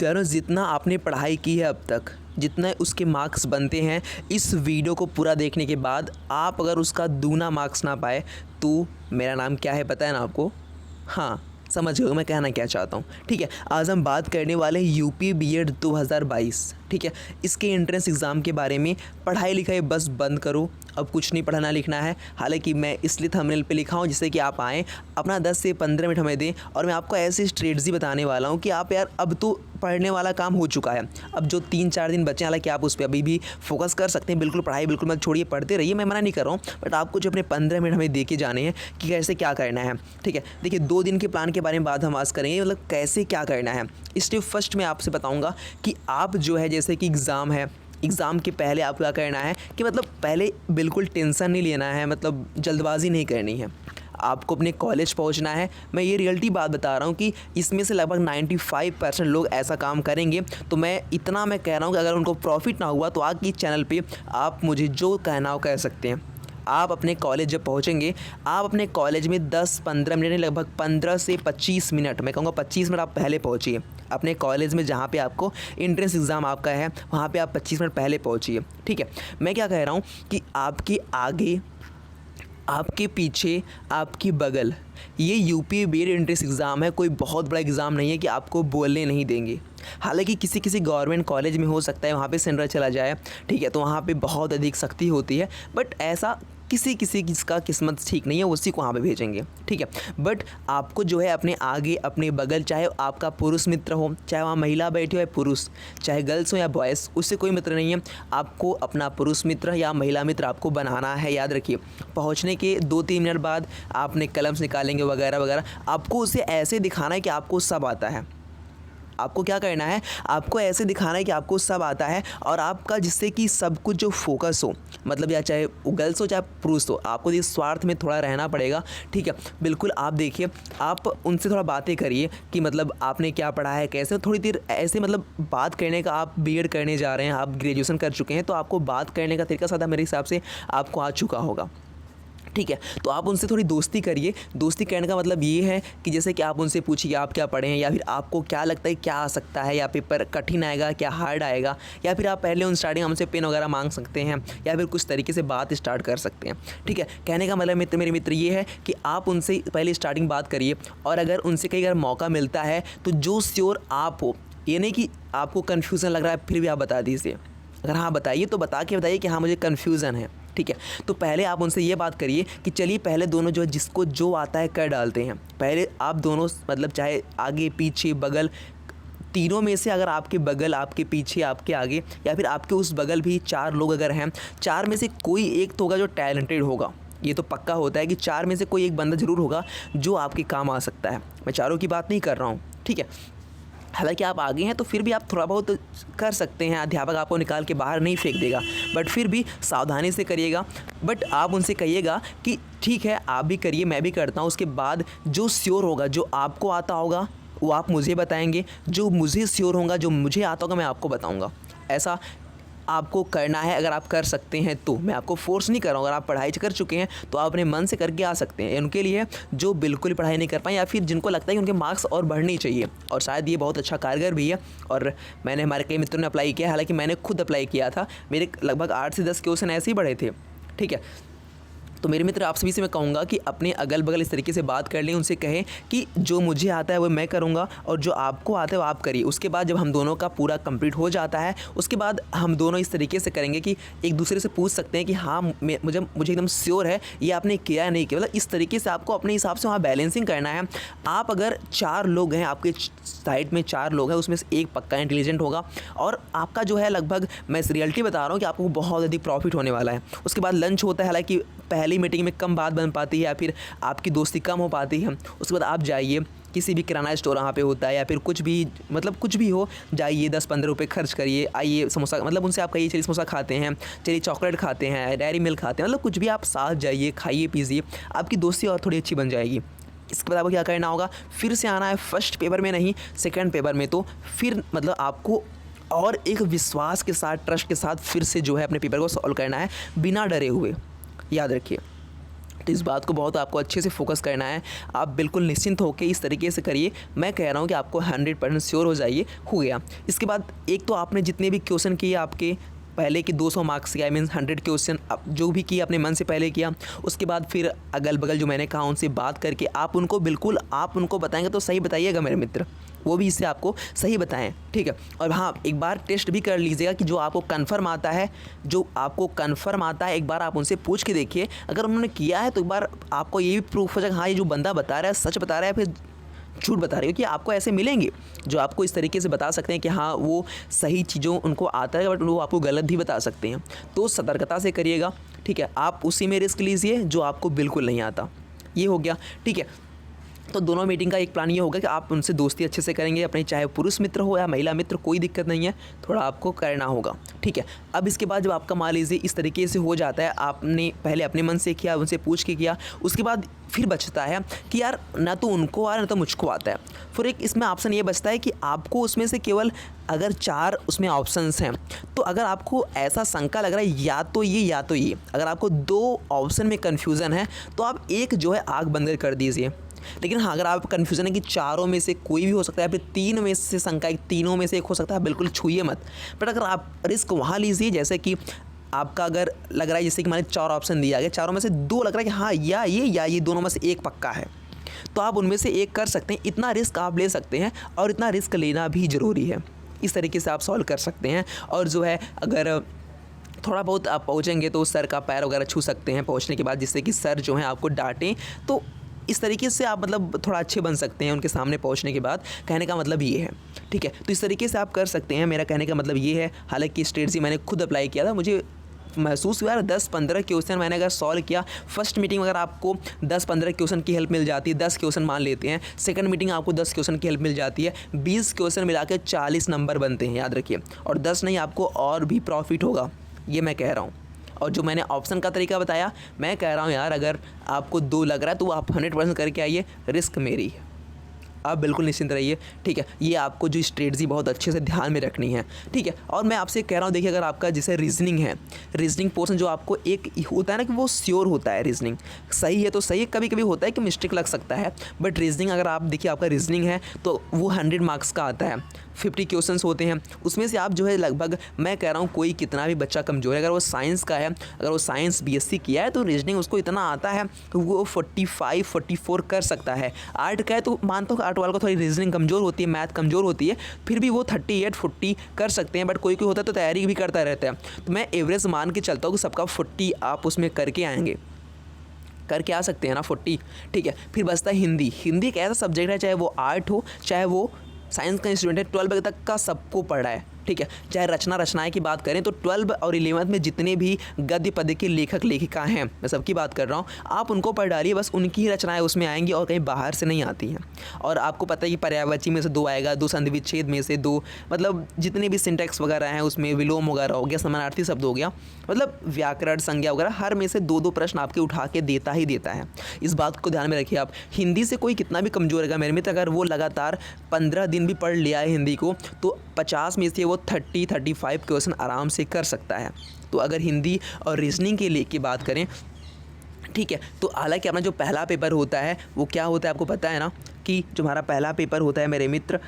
तो यारों जितना आपने पढ़ाई की है अब तक, जितना उसके मार्क्स बनते हैं, इस वीडियो को पूरा देखने के बाद आप अगर उसका दूना मार्क्स ना पाए तो मेरा नाम क्या है पता है ना आपको? हाँ, समझ गए मैं कहना क्या चाहता हूँ। ठीक है, आज हम बात करने वाले हैं यूपी बीएड 2022। ठीक है, इसके एंट्रेंस एग्ज़ाम के बारे में। पढ़ाई लिखाई बस बंद करो, अब कुछ नहीं पढ़ना लिखना है। हालांकि मैं इसलिए थंबनेल पे लिखा हूँ जिससे कि आप आएँ, अपना 10 से 15 मिनट हमें दें और मैं आपको ऐसी स्ट्रेटजी बताने वाला हूँ कि आप यार अब तो पढ़ने वाला काम हो चुका है। अब जो 3-4 दिन बचे हैं, हालांकि आप उस पर अभी भी फोकस कर सकते हैं। बिल्कुल पढ़ाई बिल्कुल मत छोड़िए, पढ़ते रहिए, मैं मना नहीं कर रहा हूँ, बट आपको जो अपने 15 मिनट हमें दे के जाने हैं कि कैसे क्या करना है। ठीक है, देखिए 2 दिन के प्लान के बारे में बात हम आज करेंगे, मतलब कैसे क्या करना है। स्टेप फर्स्ट मैं आपसे बताऊँगा कि आप जो है जैसे कि एग्ज़ाम है, एग्ज़ाम के पहले आपको क्या करना है कि मतलब पहले बिल्कुल टेंशन नहीं लेना है, मतलब जल्दबाजी नहीं करनी है। आपको अपने कॉलेज पहुंचना है। मैं ये रियलिटी बात बता रहा हूँ कि इसमें से लगभग 95% लोग ऐसा काम करेंगे। तो मैं इतना मैं कह रहा हूँ कि अगर उनको प्रॉफिट ना हुआ तो आगे इस चैनल पे आप मुझे जो कहना हो कह सकते हैं। आप अपने कॉलेज जब पहुँचेंगे, आप अपने कॉलेज में 10-15 मिनट, लगभग 15 से 25 मिनट, मैं कहूँगा 25 मिनट आप पहले पहुँचिए। अपने कॉलेज में जहाँ पे आपको एंट्रेंस एग्ज़ाम आपका है वहाँ पे आप 25 मिनट पहले पहुँचिए। ठीक है, मैं क्या कह रहा हूँ कि आपके आगे, आपके पीछे, आपकी बगल, ये यूपी बीएड एंट्रेंस एग्ज़ाम है। कोई बहुत बड़ा एग्ज़ाम नहीं है कि आपको बोलने नहीं देंगे। हालांकि किसी किसी गवर्नमेंट कॉलेज में हो सकता है वहाँ पे सेंटर चला जाए, ठीक है, तो वहाँ पे बहुत अधिक सख्ती होती है, बट ऐसा किसी किसी किसका किस्मत ठीक नहीं है, उसी को वहाँ पे भेजेंगे। ठीक है, बट आपको जो है अपने आगे, अपने बगल, चाहे आपका पुरुष मित्र हो, चाहे वहाँ महिला बैठी हो या पुरुष, चाहे गर्ल्स हो या बॉयज़, उससे कोई मित्र नहीं है। आपको अपना पुरुष मित्र या महिला मित्र आपको बनाना है। याद रखिए, पहुँचने के 2-3 मिनट बाद आपने कलम्स निकालेंगे वगैरह वगैरह। आपको उसे ऐसे दिखाना है कि आपको सब आता है। आपको क्या करना है, आपको ऐसे दिखाना है कि आपको सब आता है और आपका जिससे कि सब कुछ जो फोकस हो, मतलब या चाहे गर्ल्स हो चाहे पुरुष हो, आपको इस स्वार्थ में थोड़ा रहना पड़ेगा। ठीक है, बिल्कुल आप देखिए, आप उनसे थोड़ा बातें करिए कि मतलब आपने क्या पढ़ा है, कैसे, थोड़ी देर ऐसे मतलब बात करने का। आप बीएड करने जा रहे हैं, आप ग्रेजुएशन कर चुके हैं, तो आपको बात करने का तरीका साधा मेरे हिसाब से आपको आ चुका होगा। ठीक है, तो आप उनसे थोड़ी दोस्ती करिए। दोस्ती करने का मतलब ये है कि जैसे कि आप उनसे पूछिए आप क्या पढ़े हैं, या फिर आपको क्या लगता है क्या आ सकता है, या पेपर कठिन आएगा, क्या हार्ड आएगा, या फिर आप पहले उन स्टार्टिंग हमसे पेन वगैरह मांग सकते हैं, या फिर कुछ तरीके से बात स्टार्ट कर सकते हैं। ठीक है, कहने का मतलब मेरे मित्र ये है कि आप उनसे पहले स्टार्टिंग बात करिए, और अगर उनसे कहीं अगर मौका मिलता है तो जो श्योर आप हो, ये नहीं कि आपको कन्फ्यूज़न लग रहा है फिर भी आप बता दीजिए। अगर हाँ बताइए तो बता के बताइए कि हाँ मुझे कन्फ्यूज़न है। ठीक है, तो पहले आप उनसे ये बात करिए कि चलिए पहले दोनों जो है जिसको जो आता है कर डालते हैं। पहले आप दोनों, मतलब चाहे आगे पीछे बगल, तीनों में से अगर आपके बगल, आपके पीछे, आपके आगे, या फिर आपके उस बगल भी 4 लोग अगर हैं, 4 में से कोई एक तो होगा जो टैलेंटेड होगा। ये तो पक्का होता है कि 4 में से कोई एक बंदा ज़रूर होगा जो आपके काम आ सकता है। मैं चारों की बात नहीं कर रहा हूँ। ठीक है, हालांकि आप आगे हैं तो फिर भी आप थोड़ा बहुत कर सकते हैं। अध्यापक आपको निकाल के बाहर नहीं फेंक देगा, बट फिर भी सावधानी से करिएगा। बट आप उनसे कहिएगा कि ठीक है आप भी करिए, मैं भी करता हूँ। उसके बाद जो श्योर होगा, जो आपको आता होगा वो आप मुझे बताएंगे, जो मुझे श्योर होगा, जो मुझे आता होगा मैं आपको बताऊँगा। ऐसा आपको करना है। अगर आप कर सकते हैं तो, मैं आपको फोर्स नहीं कर रहा हूँ। अगर आप पढ़ाई कर चुके हैं तो आप अपने मन से करके आ सकते हैं। उनके लिए जो बिल्कुल पढ़ाई नहीं कर पाए, या फिर जिनको लगता है कि उनके मार्क्स और बढ़ने चाहिए, और शायद ये बहुत अच्छा कारगर भी है। और मैंने, हमारे कई मित्रों ने अप्लाई किया, हालांकि मैंने खुद अप्लाई किया था। मेरे लगभग 8 से 10 क्वेश्चन ऐसे ही बढ़े थे। ठीक है, तो मेरे मित्र आप सभी से मैं कहूँगा कि अपने अगल बगल इस तरीके से बात कर लें, उनसे कहें कि जो मुझे आता है वो मैं करूँगा और जो आपको आता है वो आप करिए। उसके बाद जब हम दोनों का पूरा कंप्लीट हो जाता है, उसके बाद हम दोनों इस तरीके से करेंगे कि एक दूसरे से पूछ सकते हैं कि हाँ मुझे एकदम श्योर है ये आपने किया है नहीं किया। मतलब इस तरीके से आपको अपने हिसाब से वहाँ बैलेंसिंग करना है। आप अगर 4 लोग हैं, आपके साइड में 4 लोग हैं, उसमें से एक पक्का इंटेलिजेंट होगा, और आपका जो है लगभग, मैं इस रियलिटी बता रहा हूँ कि आपको बहुत अधिक प्रॉफिट होने वाला है। उसके बाद लंच होता है, हालांकि पहली मीटिंग में कम बात बन पाती है या फिर आपकी दोस्ती कम हो पाती है। उसके बाद आप जाइए, किसी भी किराना स्टोर वहाँ पे होता है, या फिर कुछ भी, मतलब कुछ भी हो, जाइए 10-15 रुपये खर्च करिए, आइए समोसा, मतलब उनसे आप कहिए चलिए समोसा खाते हैं, चलिए चॉकलेट खाते हैं, डेयरी मिल्क खाते हैं, मतलब कुछ भी आप साथ जाइए, खाइए पीजिए, आपकी दोस्ती और थोड़ी अच्छी बन जाएगी। इसके बाद आपको क्या करना होगा, फिर से आना है फर्स्ट पेपर में नहीं, सेकंड पेपर में। तो फिर मतलब आपको और एक विश्वास के साथ, ट्रस्ट के साथ फिर से जो है अपने पेपर को सॉल्व करना है, बिना डरे हुए। याद रखिए, तो इस बात को बहुत आपको अच्छे से फोकस करना है। आप बिल्कुल निश्चिंत होकर इस तरीके से करिए। मैं कह रहा हूँ कि आपको 100% श्योर हो जाइए, हो गया। इसके बाद एक तो आपने जितने भी क्वेश्चन किए आपके पहले के 200 मार्क्स के, आई मीन 100 क्वेश्चन जो भी किया अपने मन से पहले किया, उसके बाद फिर अगल बगल जो मैंने कहा उनसे बात करके आप उनको बताएंगे तो सही बताइएगा मेरे मित्र, वो भी इससे आपको सही बताएं, ठीक है। और हाँ, एक बार टेस्ट भी कर लीजिएगा कि जो आपको कन्फर्म आता है एक बार आप उनसे पूछ के देखिए। अगर उन्होंने किया है तो एक बार आपको ये भी प्रूफ हो जाएगा हाँ ये जो बंदा बता रहा है सच बता रहा है फिर झूठ बता रहे हो, कि आपको ऐसे मिलेंगे जो आपको इस तरीके से बता सकते हैं कि हाँ वो सही चीज़ों उनको आता है बट वो आपको गलत भी बता सकते हैं। तो सतर्कता से करिएगा, ठीक है। आप उसी में रिस्क लीजिए जो आपको बिल्कुल नहीं आता। ये हो गया, ठीक है। तो दोनों मीटिंग का एक प्लान ये होगा कि आप उनसे दोस्ती अच्छे से करेंगे, अपने चाहे पुरुष मित्र हो या महिला मित्र, कोई दिक्कत नहीं है, थोड़ा आपको करना होगा, ठीक है। अब इसके बाद जब आपका मान लीजिए इस तरीके से हो जाता है, आपने पहले अपने मन से किया, उनसे पूछ के किया, उसके बाद फिर बचता है कि यार ना तो उनको आ रहा ना तो मुझको आता है। फिर एक इसमें ऑप्शन ये बचता है कि आपको उसमें से केवल अगर 4 उसमें ऑप्शंस हैं, तो अगर आपको ऐसा शंका लग रहा है या तो ये, अगर आपको 2 ऑप्शन में कन्फ्यूज़न है तो आप एक जो है आँख बंद कर दीजिए। लेकिन हाँ, अगर आप कन्फ्यूज़न है कि चारों में से कोई भी हो सकता है, फिर 3 में से शंका है, तीनों में से एक हो सकता है, बिल्कुल छूइए मत। बट अगर आप रिस्क वहाँ लीजिए जैसे कि आपका अगर लग रहा है जैसे कि मैंने 4 ऑप्शन दिया गया, चारों में से 2 लग रहा है कि हाँ या ये दोनों में से एक पक्का है, तो आप उनमें से एक कर सकते हैं। इतना रिस्क आप ले सकते हैं और इतना रिस्क लेना भी ज़रूरी है। इस तरीके से आप सॉल्व कर सकते हैं। और जो है अगर थोड़ा बहुत आप पहुँचेंगे तो सर का पैर वगैरह छू सकते हैं पहुँचने के बाद, जिससे कि सर जो हैं आपको डांटें, तो इस तरीके से आप मतलब थोड़ा अच्छे बन सकते हैं उनके सामने पहुंचने के बाद। कहने का मतलब ये है, ठीक है। तो इस तरीके से आप कर सकते हैं, मेरा कहने का मतलब ये है। हालांकि स्ट्रेटजी मैंने खुद अप्लाई किया था, मुझे महसूस हुआ यार 10-15 क्वेश्चन मैंने अगर सॉल्व किया फर्स्ट मीटिंग में, अगर आपको 10-15 क्वेश्चन की हेल्प मिल जाती है, 10 क्वेश्चन मान लेते हैं, सेकंड मीटिंग आपको 10 क्वेश्चन की हेल्प मिल जाती है, 20 क्वेश्चन मिला के 40 नंबर बनते हैं, याद रखिए। और 10 नहीं, आपको और भी प्रॉफिट होगा, ये मैं कह रहा हूँ। और जो मैंने ऑप्शन का तरीका बताया, मैं कह रहा हूँ यार अगर आपको 2 लग रहा है तो आप 100% करके आइए, रिस्क मेरी है, आप बिल्कुल निश्चिंत रहिए, ठीक है। ये आपको जो स्ट्रेटजी बहुत अच्छे से ध्यान में रखनी है, ठीक है। और मैं आपसे कह रहा हूँ, देखिए अगर आपका जैसे रीजनिंग है, रीजनिंग पोर्शन जो आपको एक होता है ना कि वो श्योर होता है, रीजनिंग सही है तो सही है, कभी कभी होता है कि मिस्टेक लग सकता है, बट रीजनिंग अगर आप देखिए आपका रीजनिंग है तो वो 100 मार्क्स का आता है, 50 क्वेश्चंस होते हैं, उसमें से आप जो है लगभग, मैं कह रहा हूँ कोई कितना भी बच्चा कमज़ोर है, अगर वो साइंस का है, अगर वो साइंस BSc किया है तो रीजनिंग उसको इतना आता है तो वो 45-44 कर सकता है। आर्ट का है तो मानता हूँ आर्ट वाले को थोड़ी रीजनिंग कमज़ोर होती है, मैथ कमज़ोर होती है, फिर भी वो 38-40 कर सकते हैं। बट कोई होता है तो तैयारी भी करता रहता है, तो मैं एवरेज मान के चलता हूँ कि सबका 40 आप उसमें करके आएंगे, करके आ सकते हैं ना 40, ठीक है। फिर बचता है हिंदी। हिंदी एक ऐसा सब्जेक्ट है, चाहे वो आर्ट हो चाहे वो साइंस का स्टूडेंट है, 12 तक का सबको पढ़ा है, ठीक है। चाहे रचनाएँ की बात करें तो 12 और 11 में जितने भी गद्य पद्य के लेखक लेखिका हैं, मैं सबकी बात कर रहा हूँ, आप उनको पढ़ डालिए, बस उनकी ही रचनाएँ उसमें आएंगी और कहीं बाहर से नहीं आती हैं। और आपको पता है कि पर्यायवाची में से 2 आएगा, 2 संधि विच्छेद में से 2, मतलब जितने भी सिंटैक्स वगैरह हैं उसमें विलोम वगैरह हो गया, समानार्थी शब्द हो गया, मतलब व्याकरण संज्ञा वगैरह, हर में से 2-2 प्रश्न आपके उठा के देता ही देता है। इस बात को ध्यान में रखिए आप। हिंदी से कोई कितना भी कमज़ोर है मेरे मित्र, अगर वो लगातार 15 दिन भी पढ़ लिया है हिंदी को, तो 50 में से वो 30-35 क्वेश्चन आराम से कर सकता है। तो अगर हिंदी और रीजनिंग के लिए की बात करें, ठीक है, तो हालांकि अपना जो पहला पेपर होता है वो क्या होता है आपको पता है ना, कि जो हमारा पहला पेपर होता है मेरे मित्र,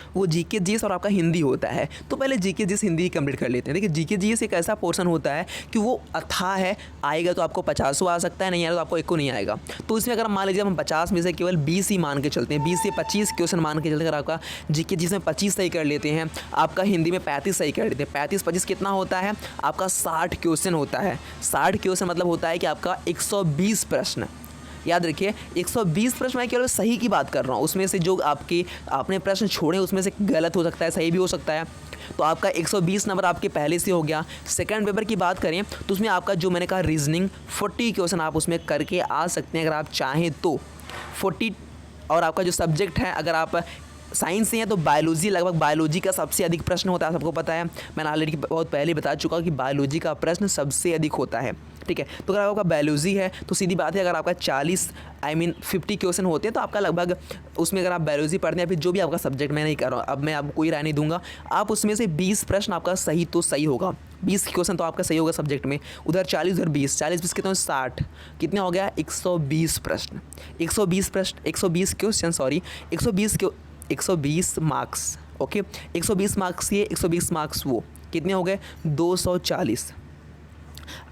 वो GK GS और आपका हिंदी होता है। तो पहले GK GS हिंदी कंप्लीट कर लेते हैं। देखिए GK GS एक ऐसा पोर्शन होता है कि वो अथाह है, आएगा तो आपको 50 आ सकता है, नहीं आएगा तो आपको 1 नहीं आएगा। तो इसमें अगर मान लीजिए हम 50 में से केवल 20 ही मान के चलते हैं, 20 से 25 क्वेश्चन मान के चलते हैं, अगर आपका GK GS में 25 सही कर लेते हैं, आपका हिंदी में 35 सही कर लेते हैं, 35-25 कितना होता है आपका 60 क्वेश्चन होता है। 60 क्वेश्चन मतलब होता है कि आपका 120 प्रश्न, याद रखिए 120 प्रश्न। मैं केवल सही की बात कर रहा हूँ, उसमें से जो आपने प्रश्न छोड़े उसमें से गलत हो सकता है, सही भी हो सकता है। तो आपका 120 नंबर आपके पहले से हो गया। सेकंड पेपर की बात करें तो उसमें आपका जो मैंने कहा रीजनिंग 40 क्वेश्चन आप उसमें करके आ सकते हैं अगर आप चाहें तो 40। और आपका जो सब्जेक्ट है, अगर आप साइंस से हैं तो बायोलॉजी, लगभग बायोलॉजी का सबसे अधिक प्रश्न होता है, सबको पता है, मैंने ऑलरेडी बहुत पहले बता चुका हूँ कि बायोलॉजी का प्रश्न सबसे अधिक होता है। ठीक है। तो अगर आपका बायोलॉजी है तो सीधी बात है, अगर आपका 50 क्वेश्चन होते हैं तो आपका लगभग उसमें, अगर आप बायोलॉजी पढ़ते हैं या फिर जो भी आपका सब्जेक्ट, मैं नहीं कर रहा हूँ, अब मैं आपको कोई राय नहीं दूंगा, आप उसमें से 20 प्रश्न आपका सही तो सही होगा, 20 क्वेश्चन तो आपका सही होगा सब्जेक्ट में, उधर 40 उधर 20 कितने 60, कितने हो गया 120 प्रश्न, 120 question, sorry 120 marks, okay 120 marks ये, 120 मार्क्स वो, कितने हो गए 240।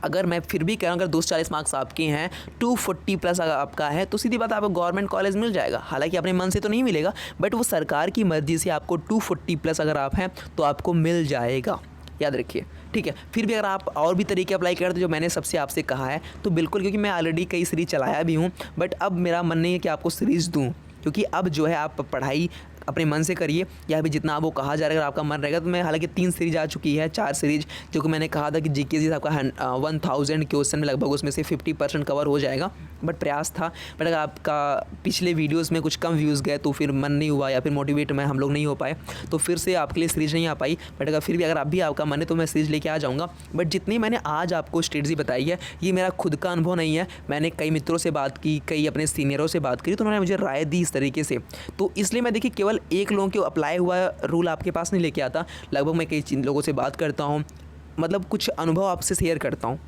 अगर मैं फिर भी कह रहा हूँ अगर 240 मार्क्स आपके हैं, 240 प्लस अगर आपका है तो सीधी बात आपको गवर्नमेंट कॉलेज मिल जाएगा। हालांकि अपने मन से तो नहीं मिलेगा, बट वो सरकार की मर्जी से आपको 240 प्लस अगर आप हैं तो आपको मिल जाएगा, याद रखिए, ठीक है। फिर भी अगर आप और भी तरीके अप्लाई करते जो मैंने सबसे आपसे कहा है तो बिल्कुल, क्योंकि मैं ऑलरेडी कई सीरीज चलाया भी हूँ, बट अब मेरा मन नहीं है कि आपको सीरीज़ दूँ, क्योंकि अब जो है आप पढ़ाई अपने मन से करिए, या फिर जितना आपको कहा जा रहा है अगर आपका मन रहेगा। तो मैं हालांकि 3 सीरीज आ चुकी है, 4 सीरीज, जो कि मैंने कहा था कि जीके जी आपका 1000 क्वेश्चन में लगभग उसमें से 50% कवर हो जाएगा, बट प्रयास था। बट अगर आपका पिछले वीडियोस में कुछ कम व्यूज़ गए तो फिर मन नहीं हुआ, या फिर मोटिवेट में हम लोग नहीं हो पाए, तो फिर से आपके लिए सीरीज नहीं आ पाई। बट अगर फिर भी अगर आप भी आपका मन है तो मैं सीरीज लेके आ जाऊँगा। बट जितनी मैंने आज आपको स्ट्रेटजी बताई है, ये मेरा खुद का अनुभव नहीं है, मैंने कई मित्रों से बात की, कई अपने सीनियरों से बात करी, तो उन्होंने मुझे राय दी इस तरीके से। तो इसलिए मैं देखिए केवल एक लोगों के अप्लाई हुआ रूल आपके पास नहीं लेके आता, लगभग मैं कई लोगों से बात करता हूँ, मतलब कुछ अनुभव आपसे शेयर करता हूँ,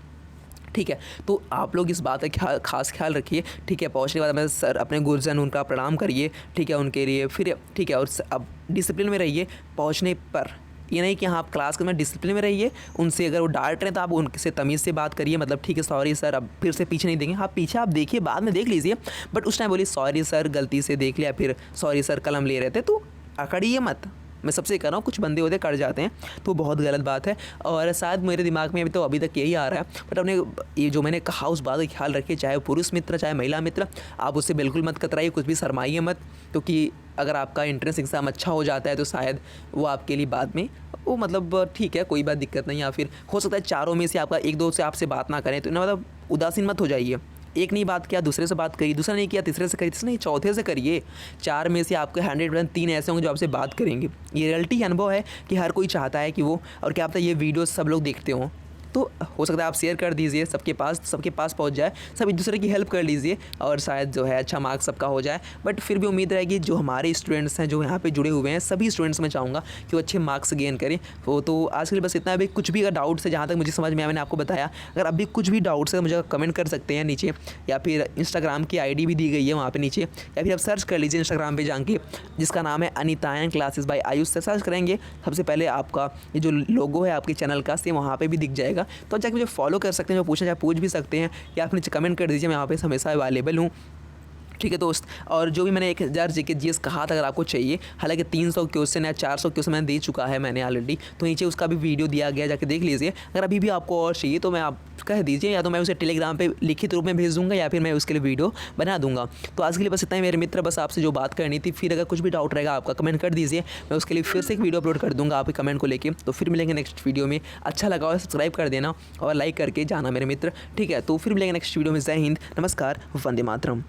ठीक है। तो आप लोग इस बात का खास ख्याल रखिए, ठीक है। पहुँचने के बाद मैं सर अपने गुरुजन उनका प्रणाम करिए, ठीक है, उनके लिए, फिर ठीक है। और अब डिसिप्लिन में रहिए पहुँचने पर, ये नहीं कि हाँ आप क्लास में डिसिप्लिन में रहिए, उनसे अगर वो डांट रहे हैं तो आप उनसे तमीज़ से बात करिए, मतलब ठीक है सॉरी सर, अब फिर से पीछे नहीं देंगे, हाँ पीछे आप देखिए, बाद में देख लीजिए, बट उस टाइम बोलिए सॉरी सर गलती से देख लिया, फिर सॉरी सर कलम ले रहे थे, तो अकड़िए मत। मैं सबसे कह रहा हूँ, कुछ बंदे होते कट जाते हैं तो बहुत गलत बात है। और शायद मेरे दिमाग में अभी तक यही आ रहा है, बट अपने ये जो मैंने कहा उस बात का ख्याल रखिए, चाहे पुरुष मित्र चाहे महिला मित्र, आप उससे बिल्कुल मत कतराइए, कुछ भी शर्माइए मत, क्योंकि अगर आपका एंट्रेंस एग्ज़ाम अच्छा हो जाता है तो शायद वो आपके लिए बाद में वो मतलब ठीक है कोई बात दिक्कत नहीं, या फिर हो सकता है चारों में से आपका एक दो से आपसे बात ना करें, तो मतलब उदासीन मत हो जाइए। एक नहीं बात किया दूसरे से बात करिए, दूसरा नहीं किया तीसरे से करिए, तीसरा नहीं चौथे से करिए, 4 में से आपके 100% 3 ऐसे होंगे जो आपसे बात करेंगे। ये रियलिटी अनुभव है कि हर कोई चाहता है कि वो, और क्या पता ये वीडियो सब लोग देखते हों, तो हो सकता है आप शेयर कर दीजिए, सबके पास पहुंच जाए, सब एक दूसरे की हेल्प कर लीजिए, और शायद जो है अच्छा मार्क्स सबका हो जाए। बट फिर भी उम्मीद रहेगी जो हमारे स्टूडेंट्स हैं जो यहाँ पे जुड़े हुए हैं, सभी स्टूडेंट्स मैं चाहूँगा कि वो अच्छे मार्क्स गेन करें। वो तो आज के लिए बस इतना है। अभी कुछ भी अगर डाउट्स है, जहाँ तक मुझे समझ में आया मैंने आपको बताया, अगर अभी कुछ भी डाउट्स है मुझे कमेंट कर सकते हैं नीचे, या फिर इंस्टाग्राम की ID भी दी गई है वहाँ पर नीचे, या फिर आप सर्च कर लीजिए इंस्टाग्राम पर जाके, जिसका नाम है अनितायन क्लासेस बाय आयुष, से सर्च करेंगे सबसे पहले आपका ये जो लोगो है आपके चैनल का सेम वहाँ पर भी दिख जाएगा, तो जाके मुझे फॉलो कर सकते हैं, जो पूछना चाहे पूछ भी सकते हैं, या फिर नीचे कमेंट कर दीजिए, मैं यहाँ पे हमेशा अवेलेबल हूँ, ठीक है दोस्त। और जो भी मैंने 1000 जीके जीएस कहा था अगर आपको चाहिए, हालांकि 300 क्वेश्चन या 400 क्वेश्चन मैंने दे चुका है मैंने ऑलरेडी, तो नीचे उसका भी वीडियो दिया गया, जाके देख लीजिए। अगर अभी भी आपको और चाहिए तो मैं आप कह दीजिए, या तो मैं उसे टेलीग्राम पे लिखित रूप में भेज दूंगा, या फिर मैं उसके लिए वीडियो बना दूंगा। तो आज के लिए बस इतना ही मेरे मित्र, बस आपसे जो बात करनी थी। फिर अगर कुछ भी डाउट रहेगा आपका कमेंट कर दीजिए, मैं उसके लिए फिर से एक वीडियो अपलोड कर दूंगा आपके कमेंट को लेकर। तो फिर मिलेंगे नेक्स्ट वीडियो में, अच्छा लगा और सब्सक्राइब कर देना और लाइक करके जाना मेरे मित्र, ठीक है। तो फिर मिलेंगे नेक्स्ट वीडियो में। जय हिंद, नमस्कार, वंदे मातरम।